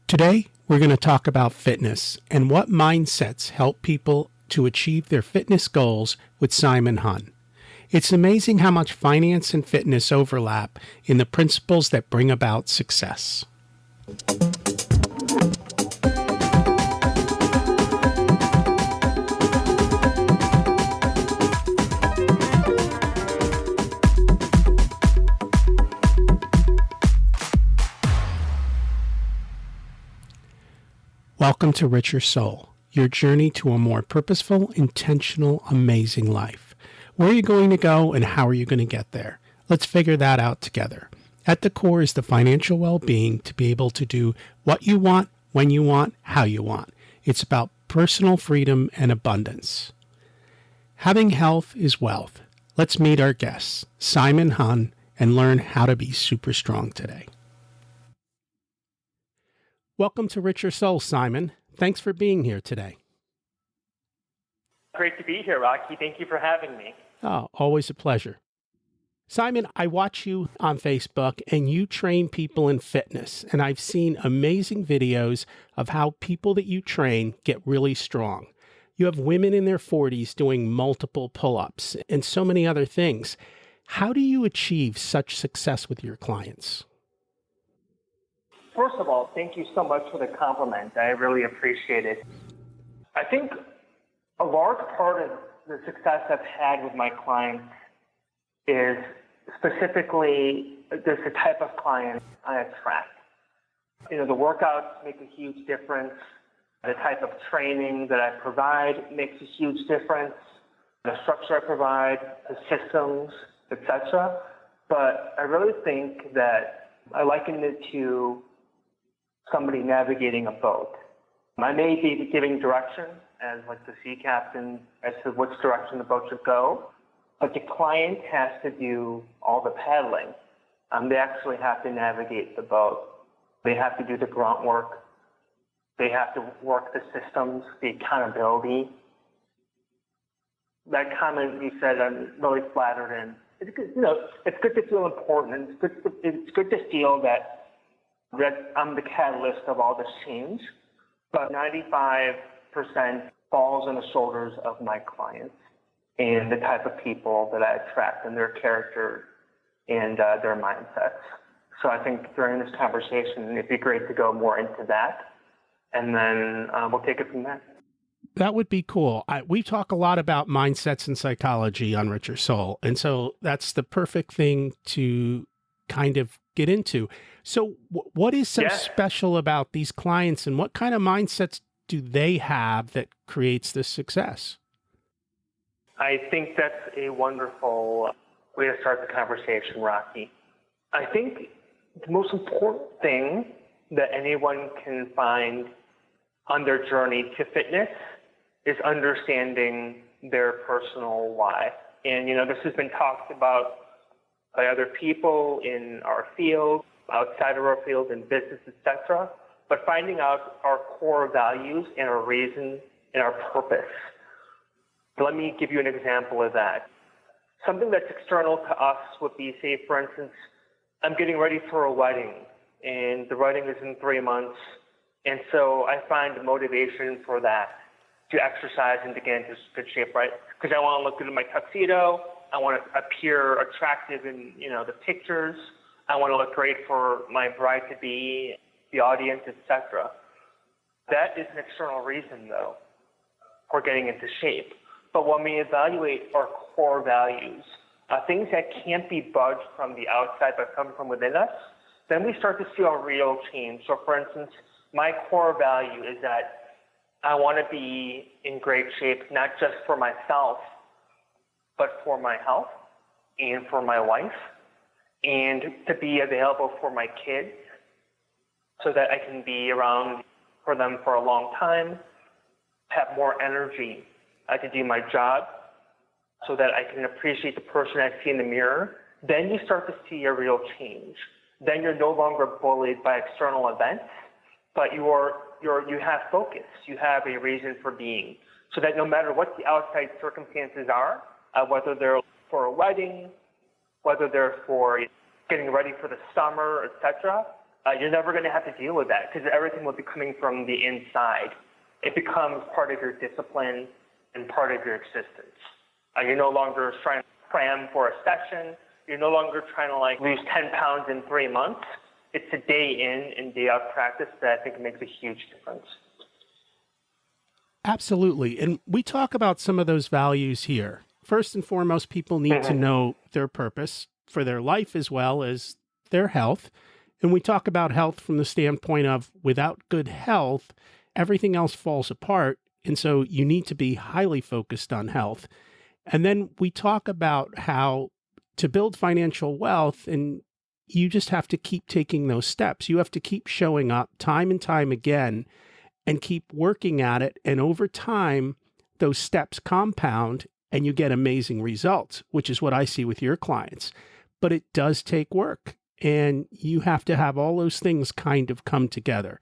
Today, we're going to talk about fitness and what mindsets help people to achieve their fitness goals with Simon Hyun. It's amazing how much finance and fitness overlap in the principles that bring about success. Welcome to Richer Soul, your journey to a more purposeful, intentional, amazing life. Where are you going to go and how are you going to get there? Let's figure that out together. At the core is the financial well-being to be able to do what you want, when you want, how you want. It's about personal freedom and abundance. Having health is wealth. Let's meet our guests, Simon Hyun, and learn how to be super strong today. Welcome to Richer Soul, Simon. Thanks for being here today. Great to be here, Rocky. Thank you for having me. Oh, always a pleasure. Simon, I watch you on Facebook and you train people in fitness, and I've seen amazing videos of how people that you train get really strong. You have women in their 40s doing multiple pull-ups and so many other things. How do you achieve such success with your clients? First of all, thank you so much for the compliment. I really appreciate it. I think a large part of the success I've had with my clients is specifically there's the type of client I attract. The workouts make a huge difference. The type of training that I provide makes a huge difference. The structure I provide, the systems, etc. But I really think that I liken it to somebody navigating a boat. I may be giving direction as like the sea captain as to which direction the boat should go, but the client has to do all the paddling. They actually have to navigate the boat. They have to do the grunt work. They have to work the systems, the accountability. That comment you said, I'm really flattered in. It's good, it's good to feel important. It's good to feel that I'm the catalyst of all this change, but 95% falls on the shoulders of my clients and the type of people that I attract and their character and their mindsets. So I think during this conversation, it'd be great to go more into that, and then we'll take it from there. That would be cool. We talk a lot about mindsets and psychology on Richer Soul, and so that's the perfect thing to kind of get into. So what is so special about these clients, and what kind of mindsets do they have that creates this success? I think that's a wonderful way to start the conversation, Rocky. I think the most important thing that anyone can find on their journey to fitness is understanding their personal why. And, this has been talked about by other people in our field, outside of our field, in business, etc. But finding out our core values and our reason and our purpose. Let me give you an example of that. Something that's external to us would be, say, for instance, I'm getting ready for a wedding, and the wedding is in 3 months, and so I find motivation for that, to exercise and to get into good shape, right? Because I want to look good in my tuxedo. I want to appear attractive in, the pictures. I want to look great for my bride-to-be, the audience, etc. That is an external reason, though, for getting into shape. But when we evaluate our core values, things that can't be budged from the outside but come from within us, then we start to see a real change. So, for instance, my core value is that I want to be in great shape, not just for myself, but for my health and for my wife, and to be available for my kids so that I can be around for them for a long time, have more energy to do my job so that I can appreciate the person I see in the mirror. Then you start to see a real change. Then you're no longer bullied by external events, but you have focus. You have a reason for being, so that no matter what the outside circumstances are, whether they're for a wedding, whether they're for getting ready for the summer, etc., you're never going to have to deal with that because everything will be coming from the inside. It becomes part of your discipline and part of your existence. You're no longer trying to cram for a session. You're no longer trying to lose 10 pounds in 3 months. It's a day in and day out practice that I think makes a huge difference. Absolutely. And we talk about some of those values here. First and foremost, people need to know their purpose for their life as well as their health. And we talk about health from the standpoint of without good health, everything else falls apart. And so you need to be highly focused on health. And then we talk about how to build financial wealth, and you just have to keep taking those steps. You have to keep showing up time and time again and keep working at it. And over time, those steps compound and you get amazing results, which is what I see with your clients. But it does take work, and you have to have all those things kind of come together.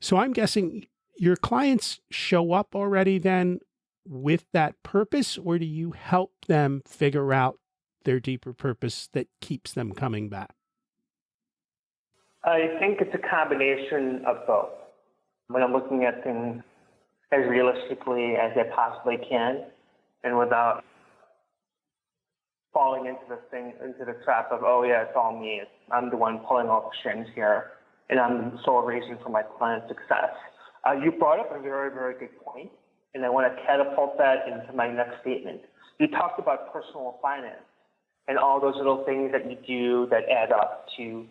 So I'm guessing your clients show up already then with that purpose, or do you help them figure out their deeper purpose that keeps them coming back? I think it's a combination of both. When I'm looking at things as realistically as I possibly can, and without falling into the trap of, oh yeah, it's all me. I'm the one pulling all the strings here, and I'm the sole reason for my client's success. You brought up a very, very good point, and I want to catapult that into my next statement. You talked about personal finance and all those little things that you do that add up to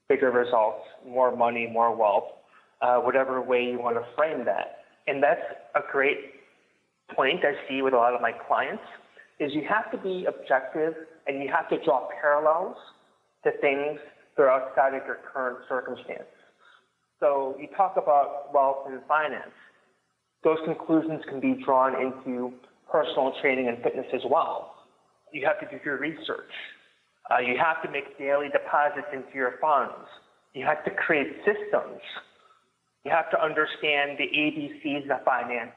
bigger results, more money, more wealth, whatever way you want to frame that. And that's a great point I see with a lot of my clients, is you have to be objective and you have to draw parallels to things that are outside of your current circumstance. So you talk about wealth and finance. Those conclusions can be drawn into personal training and fitness as well. You have to do your research. You have to make daily deposits into your funds. You have to create systems. You have to understand the ABCs of finance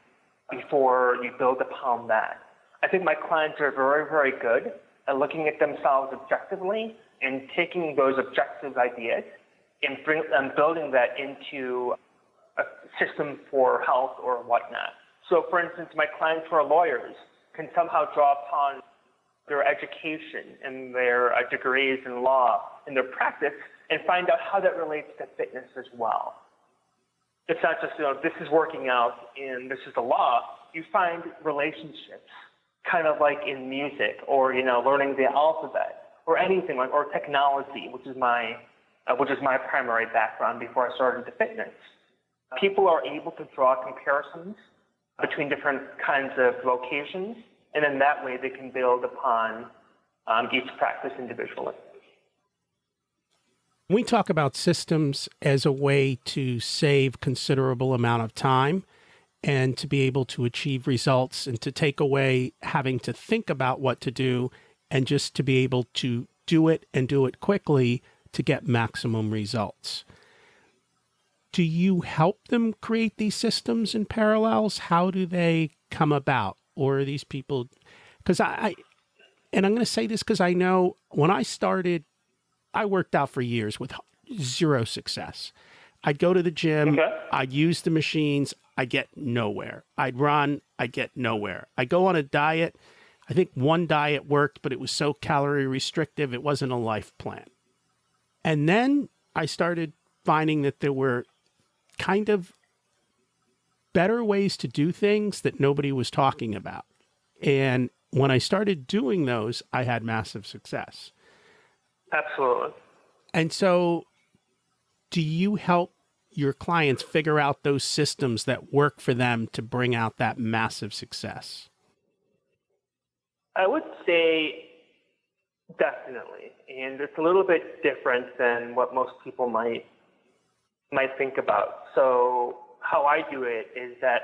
before you build upon that. I think my clients are very, very good at looking at themselves objectively and taking those objective ideas and building that into a system for health or whatnot. So, for instance, my clients who are lawyers can somehow draw upon their education and their degrees in law and their practice and find out how that relates to fitness as well. It's not just, this is working out and this is the law. You find relationships, kind of like in music or, learning the alphabet or anything like, or technology, which is my primary background before I started into fitness. People are able to draw comparisons between different kinds of locations, and then that way they can build upon each practice individually. We talk about systems as a way to save considerable amount of time and to be able to achieve results and to take away having to think about what to do and just to be able to do it and do it quickly to get maximum results. Do you help them create these systems and parallels? How do they come about? Or are these people, because and I'm going to say this because I know when I started, I worked out for years with zero success. I'd go to the gym, I'd use the machines, I'd get nowhere. I'd run, I'd get nowhere. I go on a diet. I think one diet worked, but it was so calorie restrictive, it wasn't a life plan. And then I started finding that there were kind of better ways to do things that nobody was talking about. And when I started doing those, I had massive success. Absolutely. And so do you help your clients figure out those systems that work for them to bring out that massive success? I would say definitely. And it's a little bit different than what most people might think about. So how I do it is that,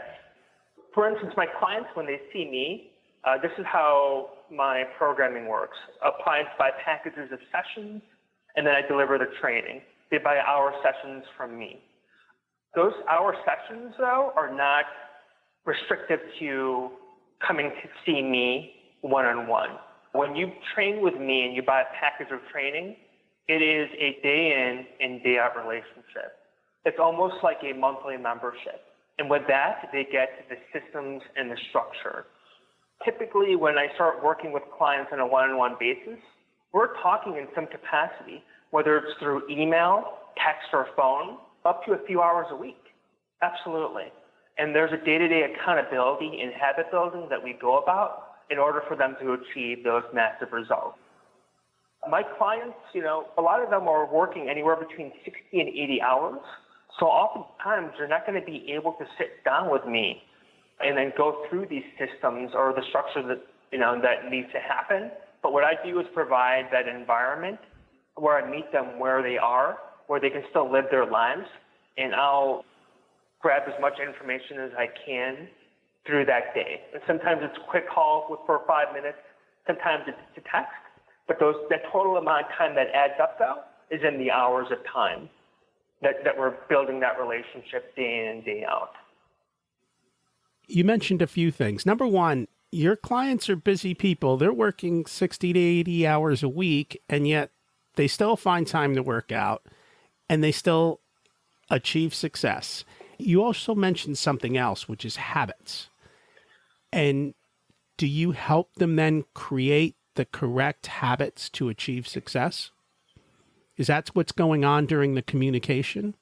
for instance, my clients, when they see me, this is how my programming works. Clients buy packages of sessions, and then I deliver the training. They buy hour sessions from me. Those hour sessions, though, are not restrictive to coming to see me one-on-one. When you train with me and you buy a package of training, It is a day in and day out relationship. It's almost like a monthly membership. And with that, they get the systems and the structure. Typically, when I start working with clients on a one-on-one basis, we're talking in some capacity, whether it's through email, text, or phone, up to a few hours a week. Absolutely. And there's a day-to-day accountability and habit building that we go about in order for them to achieve those massive results. My clients, a lot of them are working anywhere between 60 and 80 hours. So oftentimes you're not going to be able to sit down with me and then go through these systems or the structure that, that needs to happen. But what I do is provide that environment where I meet them where they are, where they can still live their lives, and I'll grab as much information as I can through that day. And sometimes it's a quick call for 5 minutes, sometimes it's a text, but that total amount of time that adds up, though, is in the hours of time that we're building that relationship day in and day out. You mentioned a few things. Number one, your clients are busy people. They're working 60 to 80 hours a week, and yet they still find time to work out, and they still achieve success. You also mentioned something else, which is habits. And do you help them then create the correct habits to achieve success? Is that what's going on during the communication?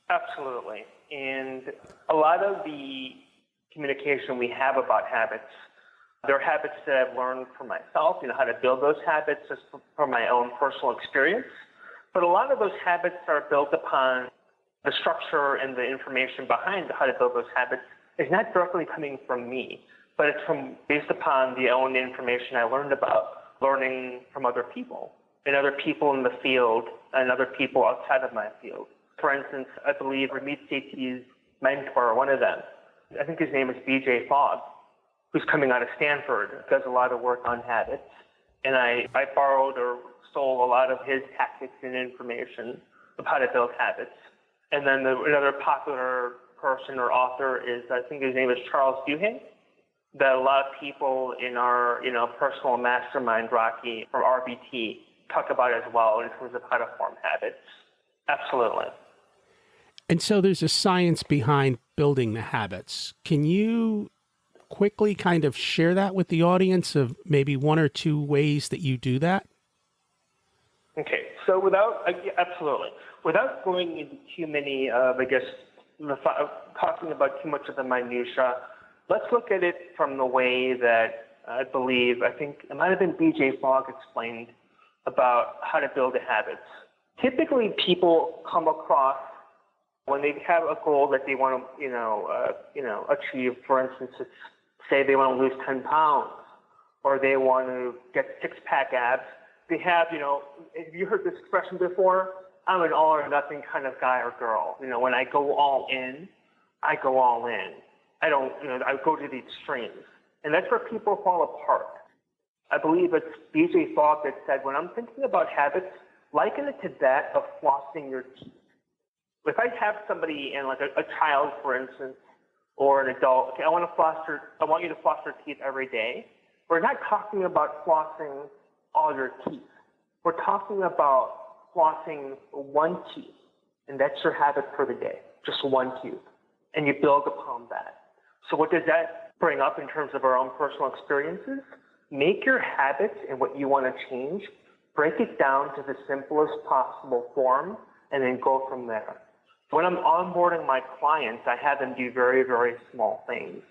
Absolutely. And a lot of the communication we have about habits, they're habits that I've learned from myself, how to build those habits just from my own personal experience. But a lot of those habits are built upon the structure and the information behind how to build those habits is not directly coming from me, but it's based upon the own information I learned about learning from other people and other people in the field and other people outside of my field. For instance, I believe Ramit Sethi's mentor, one of them, I think his name is BJ Fogg, who's coming out of Stanford, does a lot of work on habits. And I borrowed or stole a lot of his tactics and information of how to build habits. And then another popular person or author is, I think his name is Charles Duhigg, that a lot of people in our, personal mastermind, Rocky, from RBT, talk about as well in terms of how to form habits. Absolutely. And so there's a science behind building the habits. Can you quickly kind of share that with the audience of maybe one or two ways that you do that? Okay, so absolutely. Without going into too many of, talking about too much of the minutia, let's look at it from the way that I think it might have been BJ Fogg explained about how to build the habits. Typically, people come across when they have a goal that they want to, achieve. For instance, say they want to lose 10 pounds, or they want to get six-pack abs. They have, have you heard this expression before? I'm an all or nothing kind of guy or girl. When I go all in, I go all in. I don't, I go to the extremes. And that's where people fall apart. I believe it's BJ Fogg that said, when I'm thinking about habits, liken it to that of flossing your teeth. If I have somebody in like a child, for instance, or an adult, okay, I want you to floss your teeth every day. We're not talking about flossing all your teeth. We're talking about flossing one tooth, and that's your habit for the day, just one tooth, and you build upon that. So what does that bring up in terms of our own personal experiences? Make your habits and what you want to change, break it down to the simplest possible form, and then go from there. When I'm onboarding my clients, I have them do very, very small things.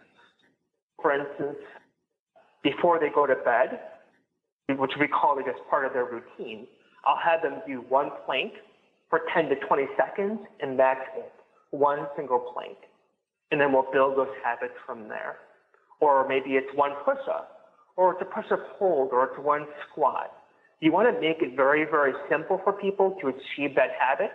For instance, before they go to bed, which we call it as part of their routine, I'll have them do one plank for 10 to 20 seconds, and that's it. One single plank. And then we'll build those habits from there. Or maybe it's one push-up, or it's a push-up hold, or it's one squat. You want to make it very, very simple for people to achieve that habit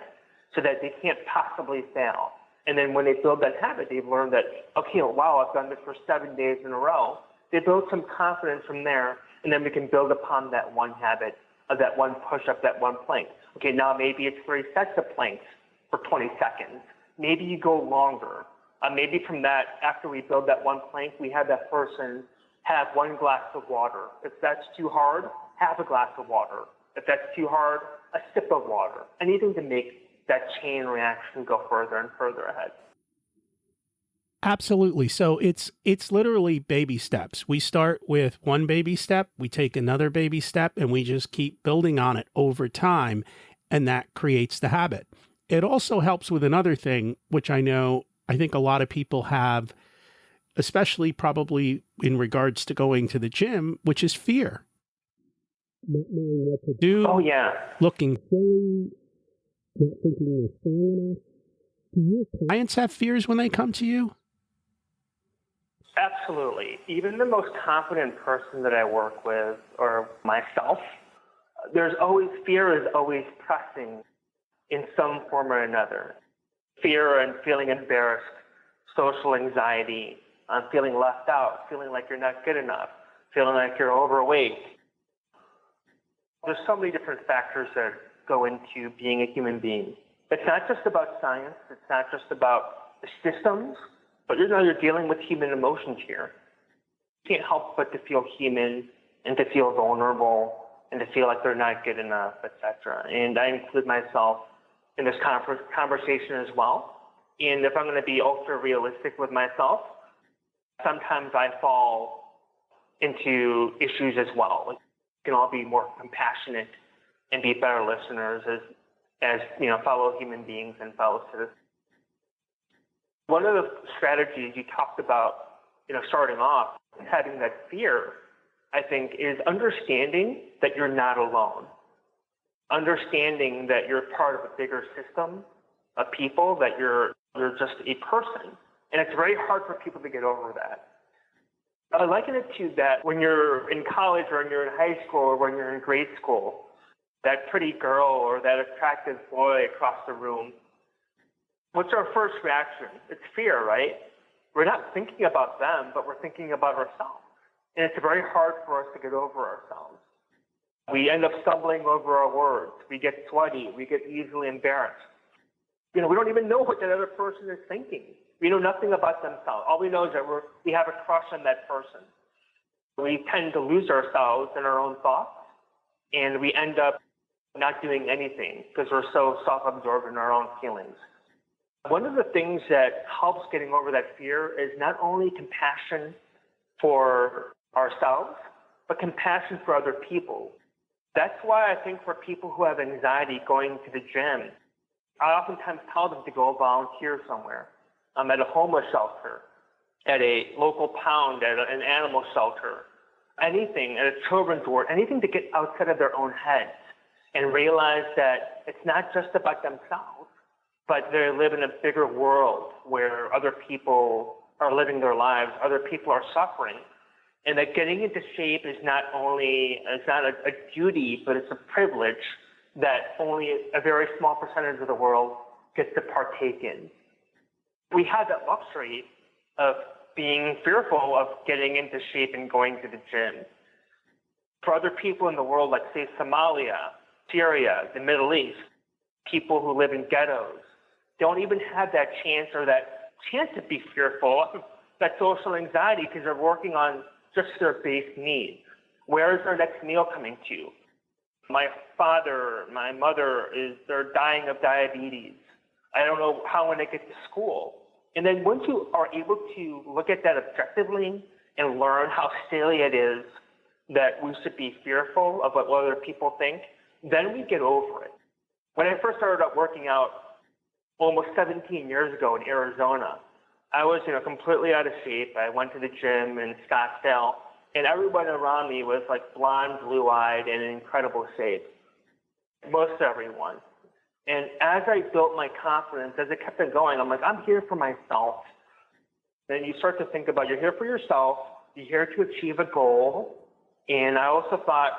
so that they can't possibly fail. And then when they build that habit, they've learned that, okay, wow, I've done this for 7 days in a row. They build some confidence from there, and then we can build upon that one habit, of that one push-up, that one plank. Okay, now maybe it's 3 sets of planks for 20 seconds. Maybe you go longer. Maybe from that, after we build that one plank, we have that person have 1 glass of water. If that's too hard, half a glass of water. If that's too hard, a sip of water, anything to make that chain reaction go further and further ahead. Absolutely. So it's literally baby steps. We start with one baby step, we take another baby step, and we just keep building on it over time, and that creates the habit. It also helps with another thing, which I think a lot of people have, especially probably in regards to going to the gym, which is fear. Not knowing what to do. Oh, yeah. Looking silly, not thinking you're strong enough. Do your clients have fears when they come to you? Absolutely. Even the most confident person that I work with, or myself, fear is always pressing in some form or another. Fear and feeling embarrassed, social anxiety, feeling left out, feeling like you're not good enough, feeling like you're overweight. There's so many different factors that go into being a human being. It's not just about science. It's not just about the systems, but you're dealing with human emotions here. You can't help but to feel human and to feel vulnerable and to feel like they're not good enough, etc. And I include myself in this conversation as well. And if I'm going to be ultra realistic with myself, sometimes I fall into issues as well. We can all be more compassionate and be better listeners as fellow human beings and fellow citizens. One of the strategies you talked about, starting off, having that fear, I think, is understanding that you're not alone. Understanding that you're part of a bigger system of people, that you're just a person. And it's very hard for people to get over that. I liken it to that when you're in college or when you're in high school or when you're in grade school, that pretty girl or that attractive boy across the room. What's our first reaction? It's fear, right? We're not thinking about them, but we're thinking about ourselves. And it's very hard for us to get over ourselves. We end up stumbling over our words. We get sweaty. We get easily embarrassed. We don't even know what that other person is thinking. We know nothing about themselves. All we know is that we have a crush on that person. We tend to lose ourselves in our own thoughts, and we end up not doing anything because we're so self-absorbed in our own feelings. One of the things that helps getting over that fear is not only compassion for ourselves, but compassion for other people. That's why I think for people who have anxiety going to the gym, I oftentimes tell them to go volunteer somewhere. At a homeless shelter, at a local pound, at an animal shelter, anything, at a children's ward, anything to get outside of their own heads and realize that it's not just about themselves, but they live in a bigger world where other people are living their lives, other people are suffering, and that getting into shape is not a duty, but it's a privilege that only a very small percentage of the world gets to partake in. We have that luxury of being fearful of getting into shape and going to the gym. For other people in the world, like say Somalia, Syria, the Middle East, people who live in ghettos, don't even have that chance to be fearful of that social anxiety because they're working on just their base needs. Where is their next meal coming to? My father, my mother, they're dying of diabetes. I don't know how when they get to school. And then once you are able to look at that objectively and learn how silly it is that we should be fearful of what other people think, then we get over it. When I first started out working out almost 17 years ago in Arizona, I was completely out of shape. I went to the gym in Scottsdale, and everyone around me was like blonde, blue-eyed, and in incredible shape. Most everyone. And as I built my confidence, as it kept it going, I'm like, I'm here for myself. Then you start to think about you're here for yourself, you're here to achieve a goal. And I also thought,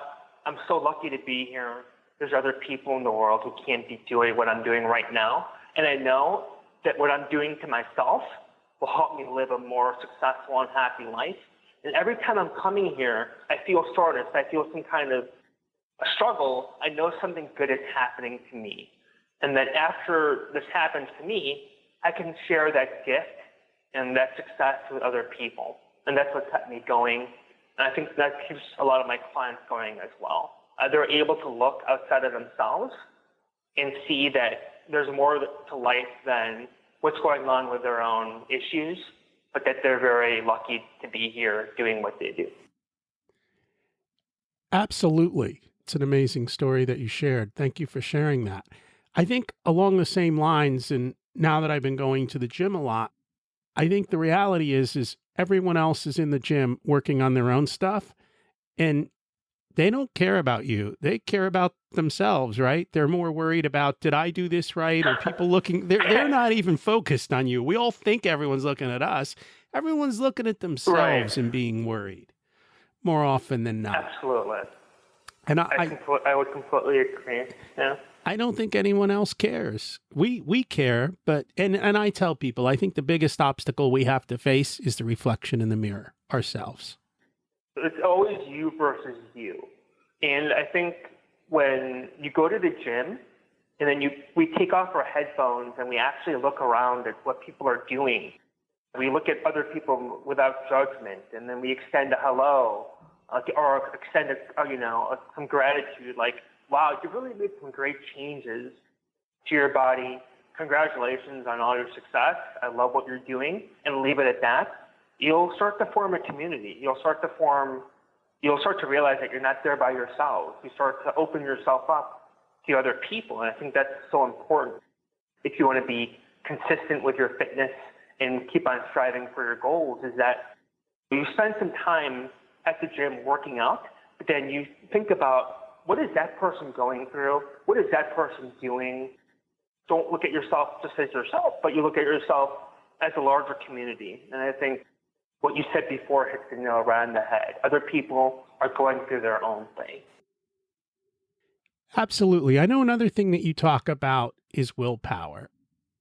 I'm so lucky to be here. There's other people in the world who can't be doing what I'm doing right now. And I know that what I'm doing to myself will help me live a more successful and happy life. And every time I'm coming here, I feel soreness, I feel some kind of a struggle. I know something good is happening to me. And that after this happens to me, I can share that gift and that success with other people. And that's what kept me going. And I think that keeps a lot of my clients going as well. they're able to look outside of themselves and see that there's more to life than what's going on with their own issues, but that they're very lucky to be here doing what they do. Absolutely. It's an amazing story that you shared. Thank you for sharing that. I think along the same lines, and now that I've been going to the gym a lot, I think the reality is everyone else is in the gym working on their own stuff, and they don't care about you. They care about themselves, right? They're more worried about, did I do this right? Or people looking, they're not even focused on you. We all think everyone's looking at us. Everyone's looking at themselves and being worried more often than not. Absolutely. And I would completely agree. Yeah. I don't think anyone else cares. We care, but and I tell people, I think the biggest obstacle we have to face is the reflection in the mirror, ourselves. It's always you versus you. And I think when you go to the gym and then we take off our headphones and we actually look around at what people are doing. We look at other people without judgment, and then we extend a hello or extend some gratitude, like, wow, you really made some great changes to your body. Congratulations on all your success. I love what you're doing, and leave it at that. You'll start to form a community. You'll start to realize that you're not there by yourself. You start to open yourself up to other people, and I think that's so important if you want to be consistent with your fitness and keep on striving for your goals, is that you spend some time at the gym working out, but then you think about, what is that person going through? What is that person doing? Don't look at yourself just as yourself, but you look at yourself as a larger community. And I think what you said before hits the nail right on the head. Other people are going through their own thing. Absolutely. I know another thing that you talk about is willpower.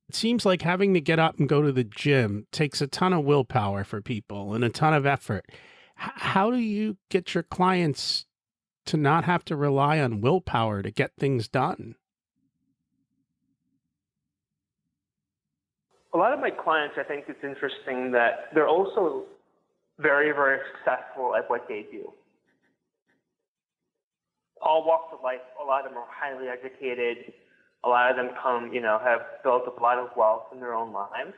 It seems like having to get up and go to the gym takes a ton of willpower for people and a ton of effort. How do you get your clients to not have to rely on willpower to get things done? A lot of my clients, I think it's interesting that they're also very, very successful at what they do. All walks of life, a lot of them are highly educated. A lot of them have built up a lot of wealth in their own lives.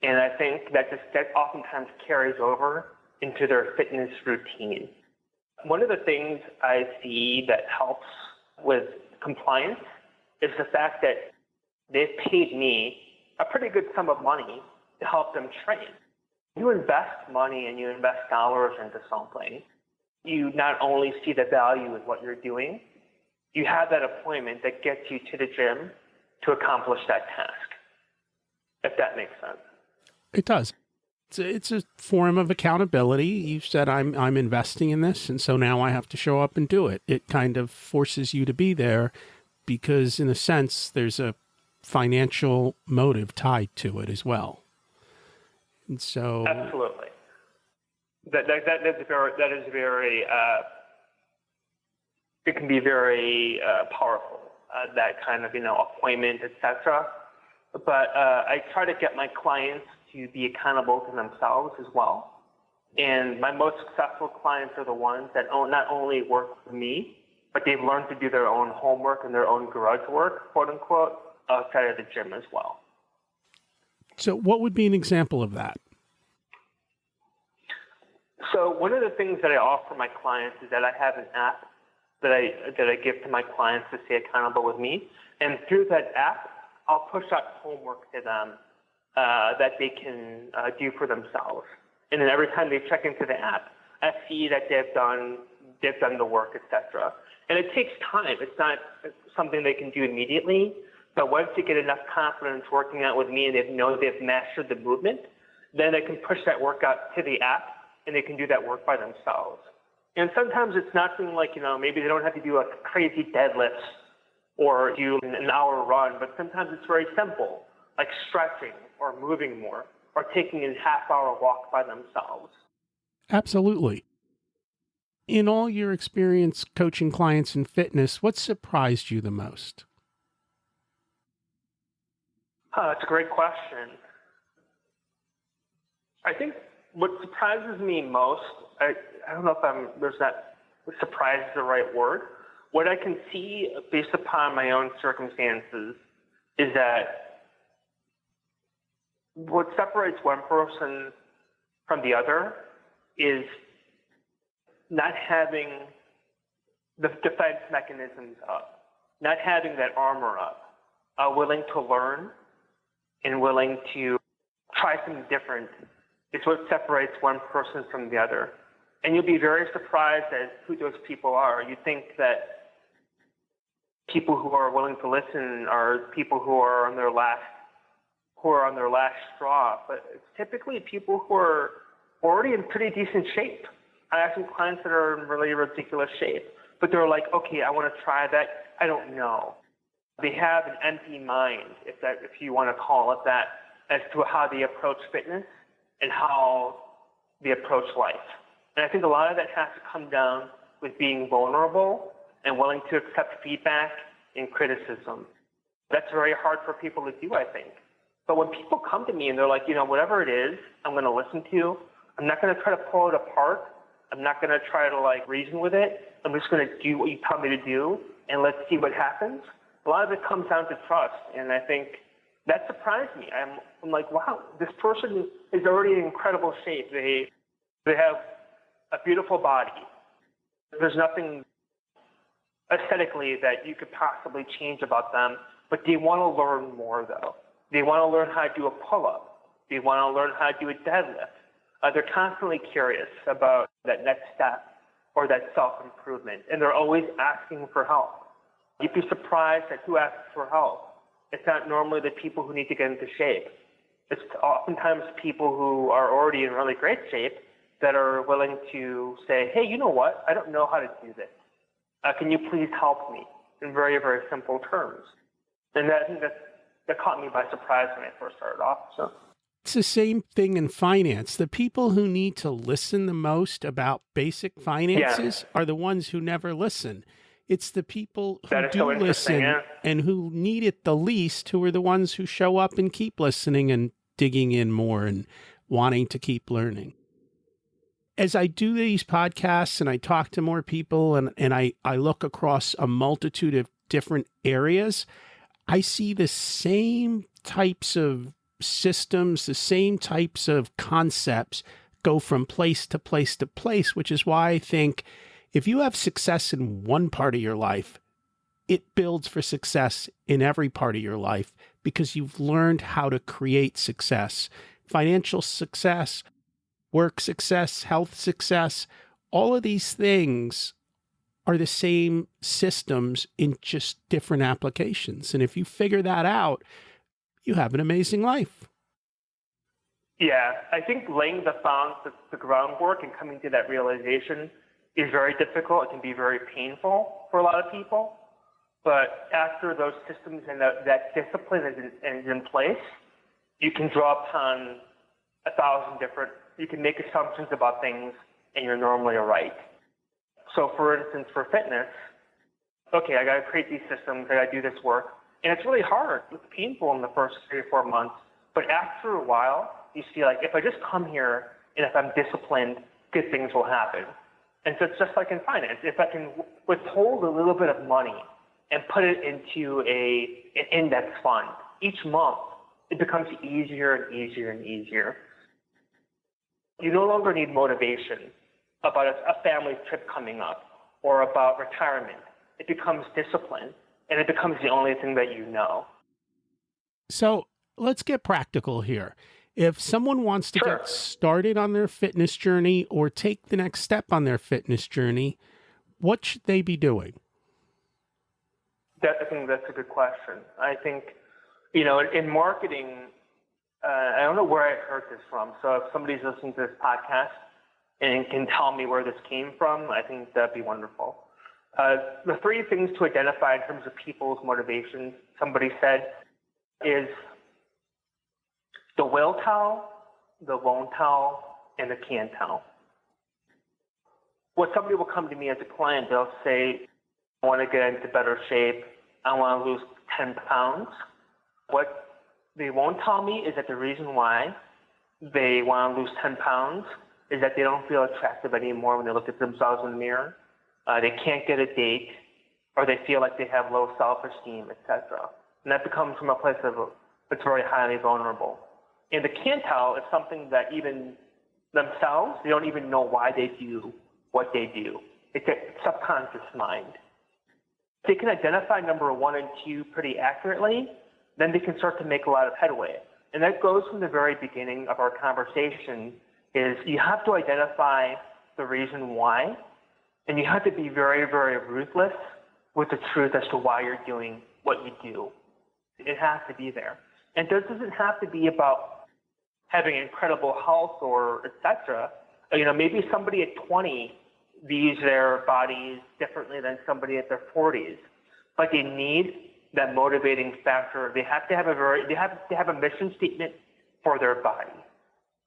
And I think that oftentimes carries over into their fitness routine. One of the things I see that helps with compliance is the fact that they've paid me a pretty good sum of money to help them train. You invest money and you invest dollars into something. You not only see the value in what you're doing, you have that appointment that gets you to the gym to accomplish that task, if that makes sense. It does. It's a form of accountability. You said, I'm investing in this, and so now I have to show up and do it. It kind of forces you to be there because, in a sense, there's a financial motive tied to it as well. And so, absolutely, that is very. It can be very powerful. That kind of appointment, etc. But I try to get my clients to be accountable to themselves as well. And my most successful clients are the ones that not only work with me, but they've learned to do their own homework and their own garage work, quote unquote, outside of the gym as well. So what would be an example of that? So one of the things that I offer my clients is that I have an app that I give to my clients to stay accountable with me. And through that app, I'll push out homework to them that they can do for themselves. And then every time they check into the app, I see that they've done the work, etc. And it takes time. It's not something they can do immediately. But once they get enough confidence working out with me and they know they've mastered the movement, then they can push that work out to the app and they can do that work by themselves. And sometimes it's not something like, maybe they don't have to do a crazy deadlifts or do an hour run, but sometimes it's very simple, like stretching or moving more or taking a half-hour walk by themselves. Absolutely. In all your experience coaching clients in fitness, what surprised you the most? That's a great question. I think what surprises me most, I don't know if surprise is the right word, What I can see based upon my own circumstances is that what separates one person from the other is not having the defense mechanisms up, not having that armor up, willing to learn and willing to try something different is what separates one person from the other. And you'll be very surprised at who those people are. You think that people who are willing to listen are people who are on their last straw, but it's typically people who are already in pretty decent shape. I have some clients that are in really ridiculous shape, but they're like, okay, I want to try that. I don't know. They have an empty mind, if you want to call it that, as to how they approach fitness and how they approach life. And I think a lot of that has to come down with being vulnerable and willing to accept feedback and criticism. That's very hard for people to do, I think. But when people come to me and they're like, whatever it is, I'm going to listen to. I'm not going to try to pull it apart. I'm not going to try to reason with it. I'm just going to do what you tell me to do, and let's see what happens. A lot of it comes down to trust, and I think that surprised me. I'm like, wow, this person is already in incredible shape. They have a beautiful body. There's nothing aesthetically that you could possibly change about them, but they want to learn more, though. They want to learn how to do a pull-up. They want to learn how to do a deadlift. They're constantly curious about that next step or that self-improvement, and they're always asking for help. You'd be surprised at who asks for help. It's not normally the people who need to get into shape. It's oftentimes people who are already in really great shape that are willing to say, hey, you know what? I don't know how to do this. Can you please help me? In very, very simple terms. And I think that caught me by surprise when I first started off. So. It's the same thing in finance. The people who need to listen the most about basic finances are the ones who never listen. It's the people who do listen and who need it the least who are the ones who show up and keep listening and digging in more and wanting to keep learning. As I do these podcasts and I talk to more people and I look across a multitude of different areas, I see the same types of systems, the same types of concepts go from place to place to place, which is why I think if you have success in one part of your life, it builds for success in every part of your life because you've learned how to create success, financial success, work success, health success. All of these things are the same systems in just different applications. And if you figure that out, you have an amazing life. Yeah, I think laying the groundwork and coming to that realization is very difficult. It can be very painful for a lot of people. But after those systems and that discipline is in place, you can draw upon 1,000 different, you can make assumptions about things and you're normally right. So for instance, for fitness, okay, I got to create these systems, I got to do this work. And it's really hard. It's painful in the first 3 or 4 months. But after a while, you see if I just come here and if I'm disciplined, good things will happen. And so it's just like in finance. If I can withhold a little bit of money and put it into an index fund, each month it becomes easier and easier and easier. You no longer need motivation about a family trip coming up or about retirement. It becomes discipline, and it becomes the only thing that you know. So let's get practical here. If someone wants to get started on their fitness journey or take the next step on their fitness journey, what should they be doing? I think that's a good question. I think, in marketing, I don't know where I heard this from. So if somebody's listening to this podcast and can tell me where this came from, I think that'd be wonderful. The 3 things to identify in terms of people's motivations, somebody said, is the will tell, the won't tell, and the can tell. When somebody will come to me as a client, they'll say, I want to get into better shape. I want to lose 10 pounds. What they won't tell me is that the reason why they want to lose 10 pounds is that they don't feel attractive anymore when they look at themselves in the mirror. They can't get a date. or they feel like they have low self-esteem, etc. And that becomes from a place of it's very highly vulnerable. And the can't tell is something that even themselves, they don't even know why they do what they do. It's a subconscious mind. If they can identify number 1 and 2 pretty accurately, then they can start to make a lot of headway. And that goes from the very beginning of our conversation is you have to identify the reason why, and you have to be very, very ruthless with the truth as to why you're doing what you do. It has to be there. And this doesn't have to be about having incredible health or et cetera. Maybe somebody at 20 views their bodies differently than somebody at their 40s, but they need that motivating factor. They have to have a mission statement for their body,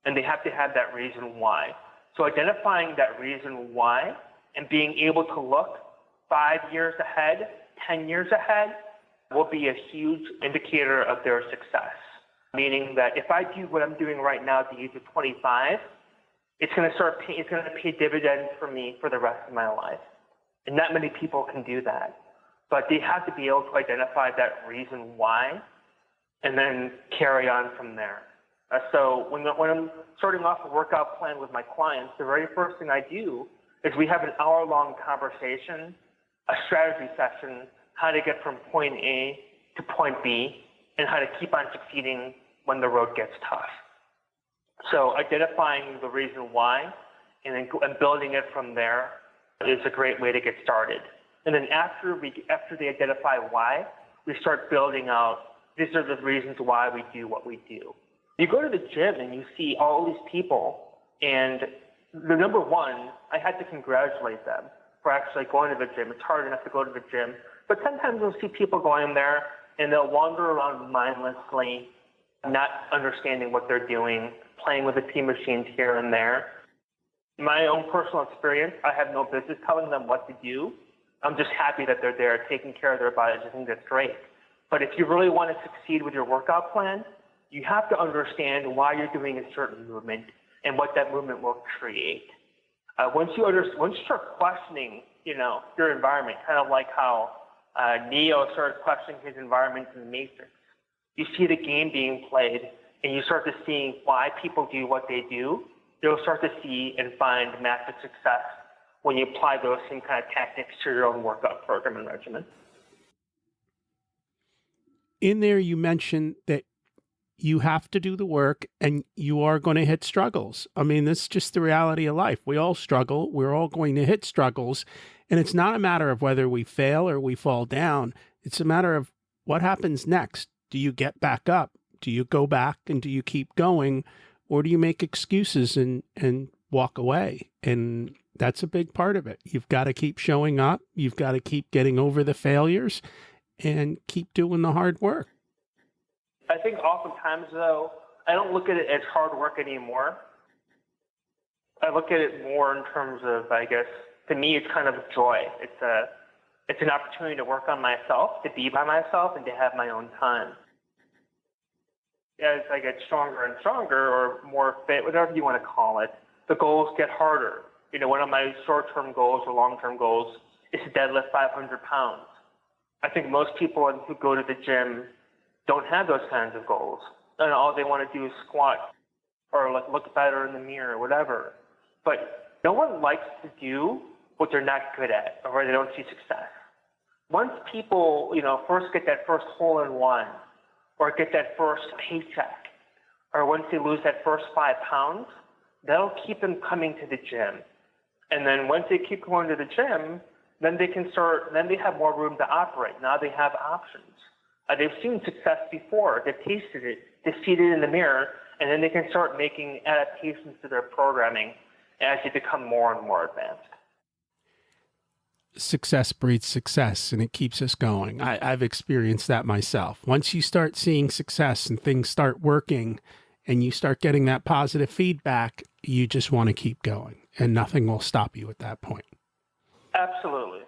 and they have to have that reason why. So identifying that reason why and being able to look 5 years ahead, 10 years ahead will be a huge indicator of their success. Meaning that if I do what I'm doing right now at the age of 25, it's going to pay dividends for me for the rest of my life. And not many people can do that. But they have to be able to identify that reason why and then carry on from there. So when I'm starting off a workout plan with my clients, the very first thing I do is we have an hour-long conversation, a strategy session, how to get from point A to point B, and how to keep on succeeding when the road gets tough. So identifying the reason why and building it from there is a great way to get started. And then after they identify why, we start building out, these are the reasons why we do what we do. You go to the gym and you see all these people, and the number one, I had to congratulate them for actually going to the gym. It's hard enough to go to the gym, but sometimes you'll see people going there and they'll wander around mindlessly, not understanding what they're doing, playing with the P machines here and there. In my own personal experience, I have no business telling them what to do. I'm just happy that they're there taking care of their bodies. I think that's great. But if you really want to succeed with your workout plan, you have to understand why you're doing a certain movement and what that movement will create. Once you start questioning, your environment, kind of like how Neo started questioning his environment in the Matrix, you see the game being played, and you start to see why people do what they do. You'll start to see and find massive success when you apply those same kind of tactics to your own workout program and regimen. In there, you mentioned that you have to do the work and you are going to hit struggles. I mean, that's just the reality of life. We all struggle. We're all going to hit struggles. And it's not a matter of whether we fail or we fall down. It's a matter of what happens next. Do you get back up? Do you go back and do you keep going? Or do you make excuses and walk away? And that's a big part of it. You've got to keep showing up. You've got to keep getting over the failures and keep doing the hard work. I think oftentimes, though, I don't look at it as hard work anymore. I look at it more in terms of, I guess, to me, it's kind of joy. It's an opportunity to work on myself, to be by myself, and to have my own time. As I get stronger and stronger, or more fit, whatever you want to call it, the goals get harder. One of my short-term goals or long-term goals is to deadlift 500 pounds. I think most people who go to the gym don't have those kinds of goals. And all they want to do is squat or look better in the mirror or whatever. But no one likes to do what they're not good at or where they don't see success. Once people, first get that first hole-in-one or get that first paycheck, or once they lose that first 5 pounds, that'll keep them coming to the gym. And then once they keep going to the gym, then they have more room to operate. Now they have options. They've seen success before. They've tasted it. They see it in the mirror, and then they can start making adaptations to their programming as they become more and more advanced. Success breeds success, and it keeps us going. I've experienced that myself. Once you start seeing success and things start working and you start getting that positive feedback, you just want to keep going, and nothing will stop you at that point. Absolutely.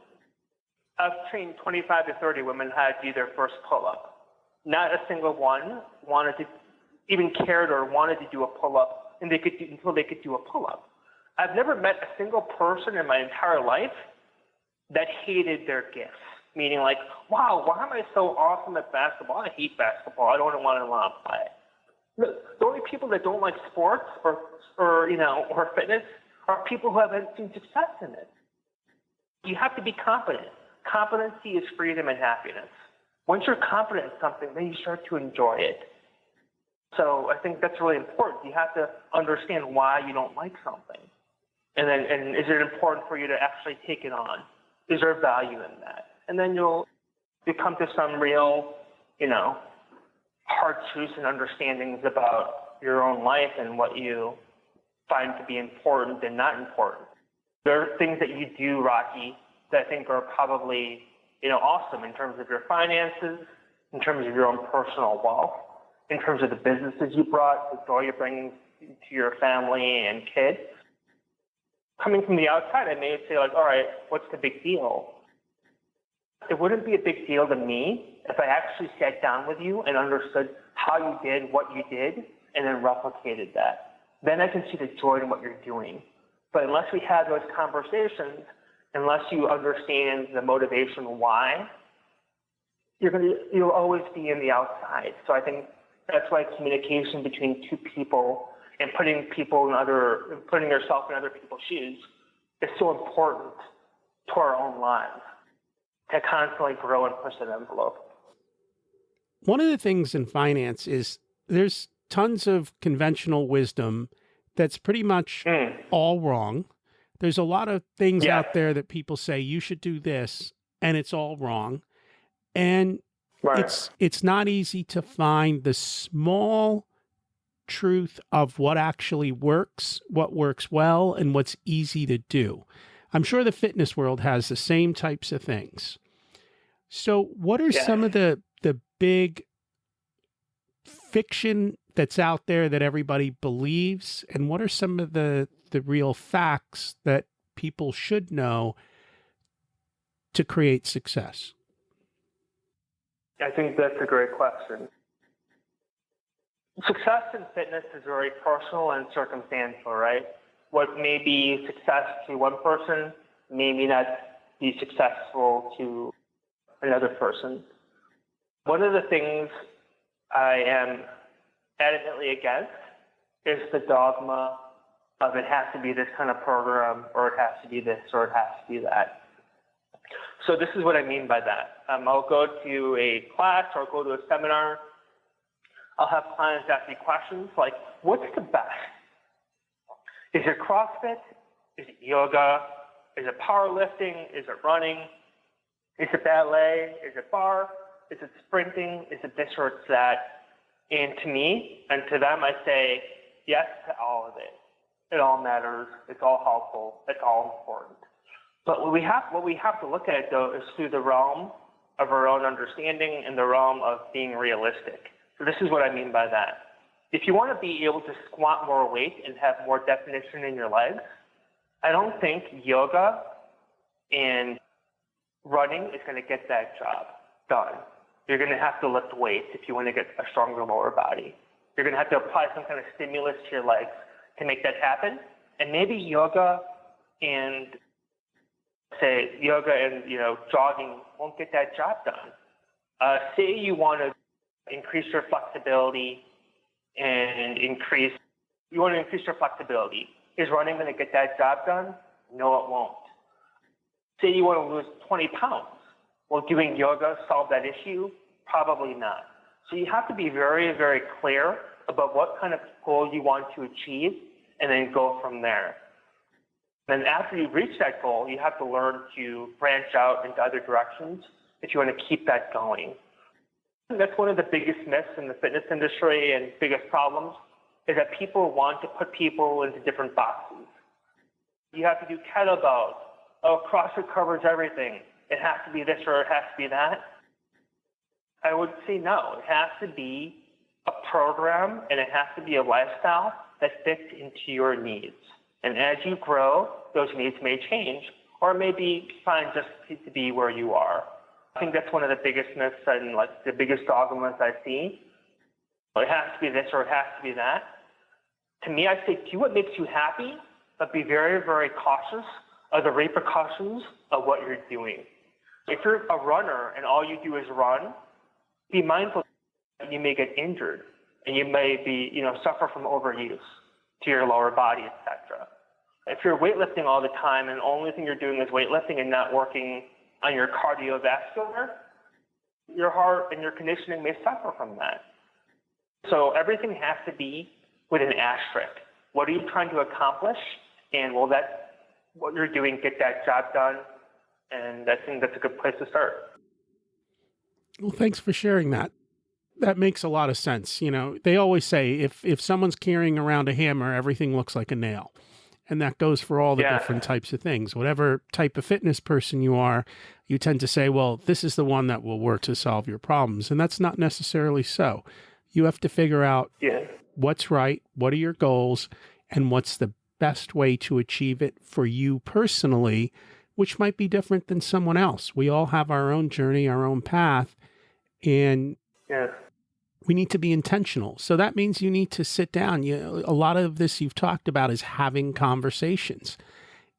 I've trained 25 to 30 women how to do their first pull-up. Not a single one even cared or wanted to do a pull-up until they could do a pull-up. I've never met a single person in my entire life that hated their gifts. meaning like, wow, why am I so awesome at basketball? I hate basketball. I don't want to play. The only people that don't like sports or fitness are people who haven't seen success in it. You have to be competent. Competency is freedom and happiness. Once you're competent in something, then you start to enjoy it. So I think that's really important. You have to understand why you don't like something. And is it important for you to actually take it on? Is there value in that? And then you'll come to some real, hard truths and understandings about your own life and what you find to be important and not important. There are things that you do, Rocky, that I think are probably, awesome in terms of your finances, in terms of your own personal wealth, in terms of the businesses you brought, the joy you're bringing to your family and kids. Coming from the outside, I may say, all right, what's the big deal? It wouldn't be a big deal to me if I actually sat down with you and understood how you did what you did and then replicated that. Then I can see the joy in what you're doing. But unless we have those conversations, unless you understand the motivation why, you'll always be in the outside. So I think that's why communication between two people and putting yourself in other people's shoes is so important to our own lives, to constantly grow and push that envelope. One of the things in finance is there's tons of conventional wisdom that's pretty much all wrong. There's a lot of things out there that people say you should do this, and it's all wrong. And it's not easy to find the small truth of what actually works, what works well, and what's easy to do. I'm sure the fitness world has the same types of things. So what are some of the big fiction that's out there that everybody believes, and what are some of the real facts that people should know to create success? I think that's a great question. Success in fitness is very personal and circumstantial, right? What may be success to one person may not be successful to another person. One of the things I am adamantly against is the dogma of it has to be this kind of program, or it has to be this, or it has to be that. So this is what I mean by that. I'll go to a class or go to a seminar. I'll have clients ask me questions like, what's the best? Is it CrossFit? Is it yoga? Is it powerlifting? Is it running? Is it ballet? Is it bar? Is it sprinting? Is it this or it's that? And to me and to them, I say yes to all of it. It all matters. It's all helpful. It's all important. But what we have to look at, though, is through the realm of our own understanding and the realm of being realistic. So this is what I mean by that. If you want to be able to squat more weight and have more definition in your legs, I don't think yoga and running is going to get that job done. You're going to have to lift weights if you want to get a stronger lower body. You're going to have to apply some kind of stimulus to your legs to make that happen. And maybe yoga and jogging won't get that job done. Say you want to increase your flexibility you want to increase your flexibility. Is running going to get that job done? No, it won't. Say you want to lose 20 pounds. Will doing yoga solve that issue? Probably not. So you have to be very, very clear about what kind of goal you want to achieve and then go from there. Then after you reach that goal, you have to learn to branch out into other directions if you want to keep that going. And that's one of the biggest myths in the fitness industry and biggest problems is that people want to put people into different boxes. You have to do kettlebells. Oh, CrossFit covers everything. It has to be this or it has to be that. I would say no. It has to be a program and it has to be a lifestyle that fits into your needs. And as you grow, those needs may change or it may be fine just to be where you are. I think that's one of the biggest myths and the biggest dogmas I see. It has to be this or it has to be that. To me, I say do what makes you happy, but be very, very cautious of the repercussions of what you're doing. If you're a runner and all you do is run, be mindful that you may get injured and you may be, suffer from overuse to your lower body, etc. If you're weightlifting all the time and the only thing you're doing is weightlifting and not working on your cardiovascular, your heart and your conditioning may suffer from that. So everything has to be with an asterisk. What are you trying to accomplish? And will that, what you're doing, get that job done? And I think that's a good place to start. Well, thanks for sharing that. That makes a lot of sense. They always say if someone's carrying around a hammer, everything looks like a nail. And that goes for all the different types of things. Whatever type of fitness person you are, you tend to say, well, this is the one that will work to solve your problems. And that's not necessarily so. You have to figure out what's right, what are your goals, and what's the best way to achieve it for you personally, which might be different than someone else. We all have our own journey, our own path, and we need to be intentional. So that means you need to sit down. A lot of this you've talked about is having conversations.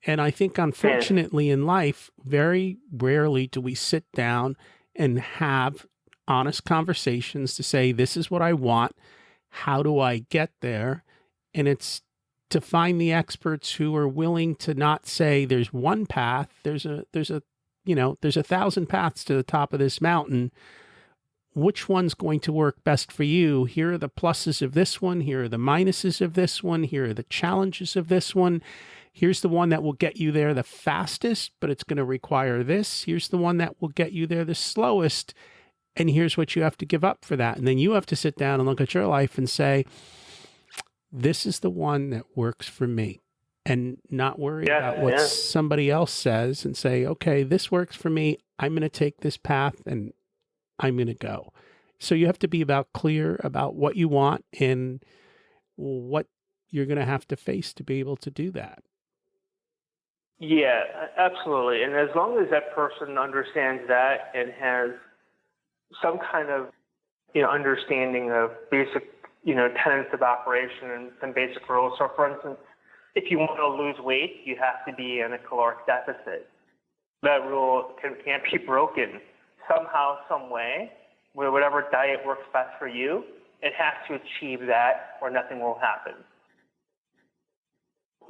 And I think, unfortunately, in life, very rarely do we sit down and have honest conversations to say, this is what I want. How do I get there? And it's to find the experts who are willing to not say there's one path. There's a 1,000 paths to the top of this mountain. Which one's going to work best for you? Here are the pluses of this one. Here are the minuses of this one. Here are the challenges of this one. Here's the one that will get you there the fastest, but it's going to require this. Here's the one that will get you there the slowest. And here's what you have to give up for that. And then you have to sit down and look at your life and say, this is the one that works for me. And not worry about what somebody else says and say, okay, this works for me. I'm going to take this path and I'm going to go. So you have to be clear about what you want and what you're going to have to face to be able to do that. Yeah, absolutely. And as long as that person understands that and has some kind of, understanding of basic, tenets of operation and some basic rules. So for instance, if you want to lose weight, you have to be in a caloric deficit. That rule can't be broken. Somehow, some way, with whatever diet works best for you, it has to achieve that or nothing will happen.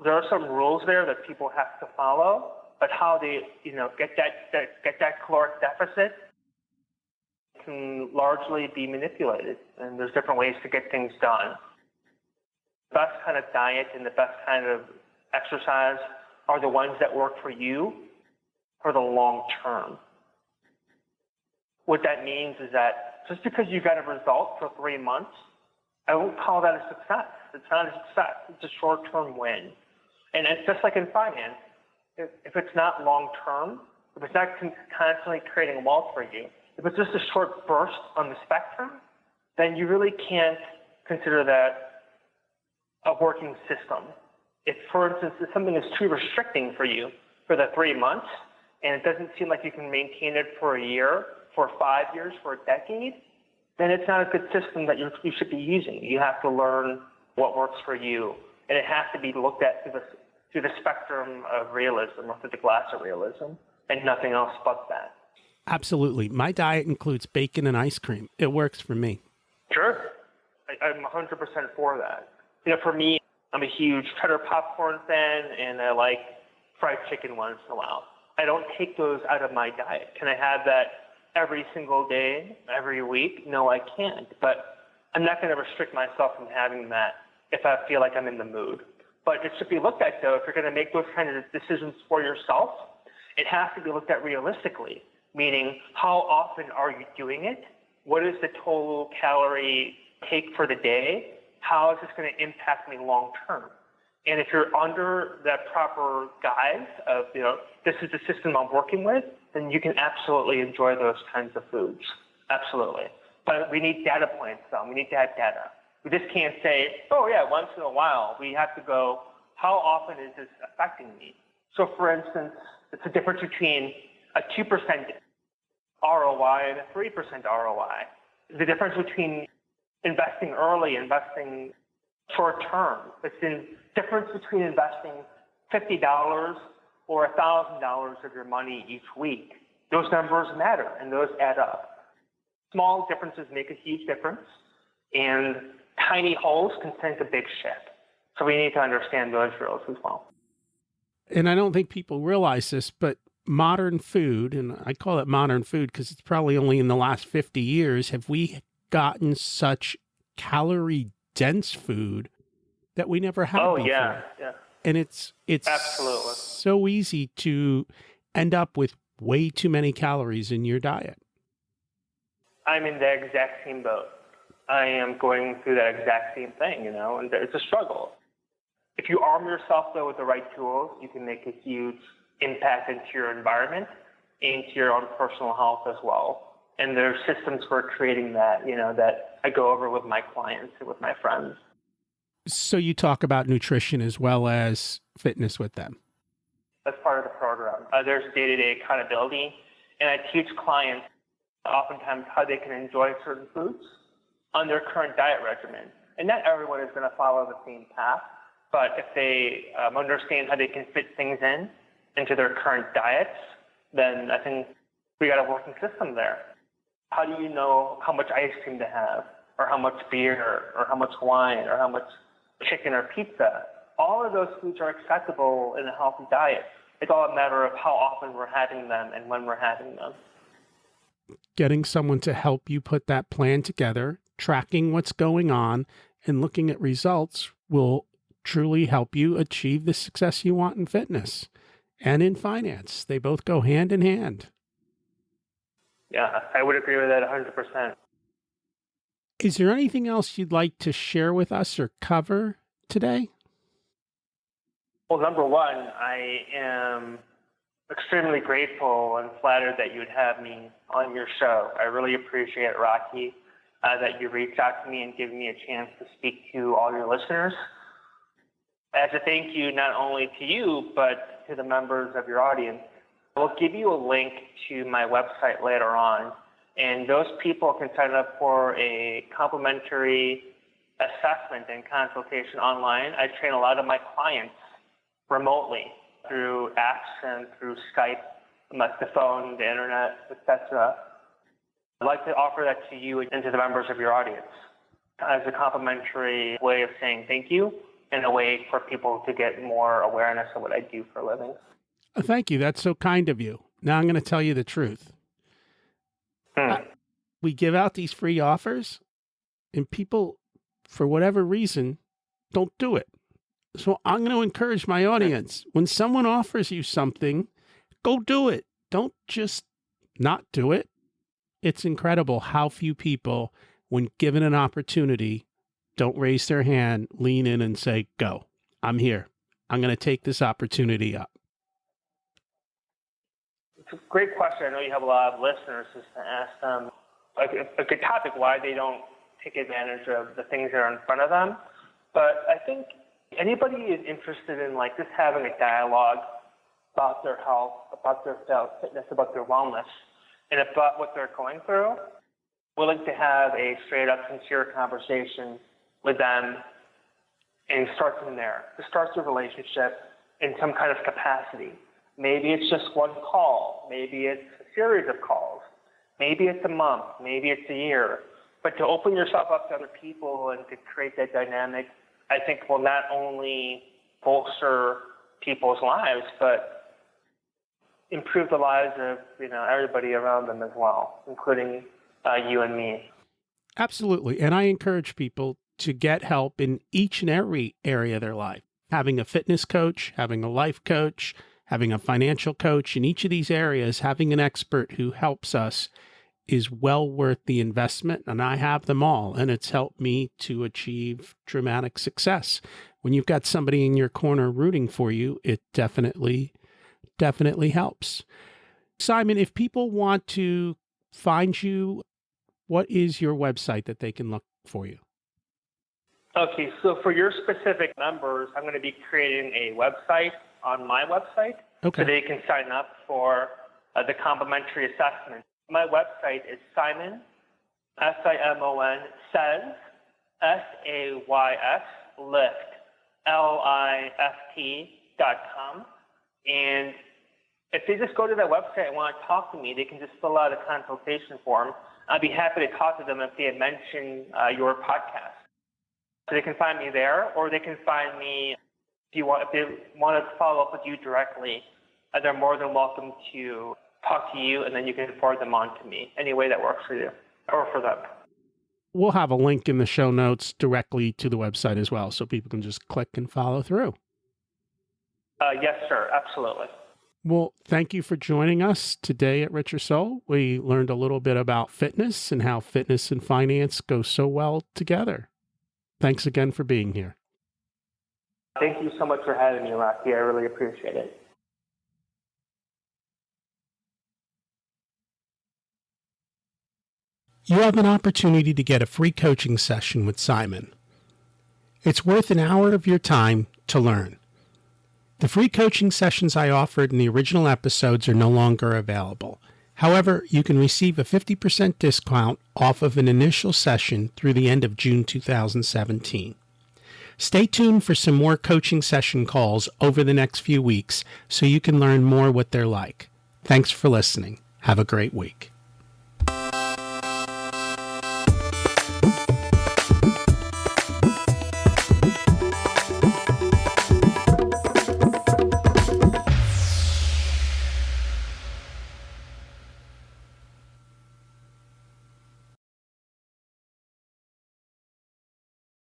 There are some rules there that people have to follow, but how they, get that caloric deficit can largely be manipulated, and there's different ways to get things done. The best kind of diet and the best kind of exercise are the ones that work for you for the long term. What that means is that just because you got a result for 3 months, I won't call that a success. It's not a success. It's a short-term win. And it's just like in finance. If it's not long-term, if it's not constantly creating wealth for you, if it's just a short burst on the spectrum, then you really can't consider that a working system. If, for instance, if something is too restricting for you for the 3 months, and it doesn't seem like you can maintain it for a year, for 5 years, for a decade, then it's not a good system that you should be using. You have to learn what works for you, and it has to be looked at through the spectrum of realism or through the glass of realism, and nothing else but that. Absolutely. My diet includes bacon and ice cream. It works for me. Sure. I'm 100% for that. For me, I'm a huge cheddar popcorn fan, and I like fried chicken once in a while. I don't take those out of my diet. Can I have that every single day, every week? No, I can't. But I'm not going to restrict myself from having that if I feel like I'm in the mood. But it should be looked at, though, if you're going to make those kind of decisions for yourself, it has to be looked at realistically, meaning how often are you doing it? What is the total calorie take for the day? How is this going to impact me long term? And if you're under that proper guise of, this is the system I'm working with, then you can absolutely enjoy those kinds of foods. Absolutely. But we need data points, though. We need to have data. We just can't say, oh, yeah, once in a while. We have to go, how often is this affecting me? So, for instance, it's the difference between a 2% ROI and a 3% ROI. The difference between investing early, investing short term. It's the difference between investing $50 or $1,000 of your money each week. those numbers matter and those add up. Small differences make a huge difference, and tiny holes can sink a big ship. So we need to understand those drills as well. And I don't think people realize this, but modern food, and I call it modern food because it's probably only in the last 50 years, have we gotten such calorie-dense food that we never had before. Yeah. And it's absolutely so easy to end up with way too many calories in your diet. I'm in the exact same boat. I am going through that exact same thing, and it's a struggle. If you arm yourself, though, with the right tools, you can make a huge impact into your environment, into your own personal health as well. And there's systems for creating that, that I go over with my clients and with my friends. So you talk about nutrition as well as fitness with them. That's part of the program. There's day-to-day accountability, and I teach clients oftentimes how they can enjoy certain foods on their current diet regimen. And not everyone is going to follow the same path, but if they understand how they can fit things into their current diets, then I think we got a working system there. How do you know how much ice cream to have, or how much beer, or how much wine, or how much chicken or pizza? All of those foods are acceptable in a healthy diet. It's all a matter of how often we're having them and when we're having them. Getting someone to help you put that plan together, tracking what's going on, and looking at results will truly help you achieve the success you want in fitness and in finance. They both go hand in hand. Yeah, I would agree with that 100%. Is there anything else you'd like to share with us or cover today? Well, number one, I am extremely grateful and flattered that you would have me on your show. I really appreciate it, Rocky, that you reached out to me and given me a chance to speak to all your listeners. As a thank you, not only to you, but to the members of your audience, I'll give you a link to my website later on, and those people can sign up for a complimentary assessment and consultation online. I train a lot of my clients remotely through apps and through Skype, the phone, the internet, etc. I'd like to offer that to you and to the members of your audience as a complimentary way of saying thank you and a way for people to get more awareness of what I do for a living. Thank you. That's so kind of you. Now I'm going to tell you the truth. We give out these free offers, and people, for whatever reason, don't do it. So I'm going to encourage my audience. When someone offers you something, go do it. Don't just not do it. It's incredible how few people, when given an opportunity, don't raise their hand, lean in and say, go. I'm here. I'm going to take this opportunity up. It's a great question. I know you have a lot of listeners, just to ask them a good topic, why they don't take advantage of the things that are in front of them. But I think anybody is interested in just having a dialogue about their health, about their fitness, about their wellness, and about what they're going through, willing to have a straight up, sincere conversation with them and start from there. To start the relationship in some kind of capacity. Maybe it's just one call. Maybe it's a series of calls. Maybe it's a month. Maybe it's a year. But to open yourself up to other people and to create that dynamic, I think will not only bolster people's lives, but improve the lives of everybody around them as well, including you and me. Absolutely. And I encourage people to get help in each and every area of their life. Having a fitness coach, having a life coach, having a financial coach, in each of these areas, having an expert who helps us is well worth the investment. And I have them all, and it's helped me to achieve dramatic success. When you've got somebody in your corner rooting for you, it definitely helps. Simon, if people want to find you, what is your website that they can look for you? Okay, so for your specific members, I'm going to be creating a website on my website so they can sign up for the complimentary assessment. My website is Simon, Simon, says, SAYS, lift, LIFT.com. And if they just go to that website and want to talk to me, they can just fill out a consultation form. I'd be happy to talk to them if they had mentioned your podcast. So they can find me there, or they can find me if they want to follow up with you directly. They're more than welcome to talk to you, and then you can forward them on to me any way that works for you or for them. We'll have a link in the show notes directly to the website as well, so people can just click and follow through. Yes, sir. Absolutely. Well, thank you for joining us today at Richer Soul. We learned a little bit about fitness and how fitness and finance go so well together. Thanks again for being here. Thank you so much for having me, Rocky. I really appreciate it. You have an opportunity to get a free coaching session with Simon. It's worth an hour of your time to learn. The free coaching sessions I offered in the original episodes are no longer available. However, you can receive a 50% discount off of an initial session through the end of June 2017. Stay tuned for some more coaching session calls over the next few weeks so you can learn more what they're like. Thanks for listening. Have a great week.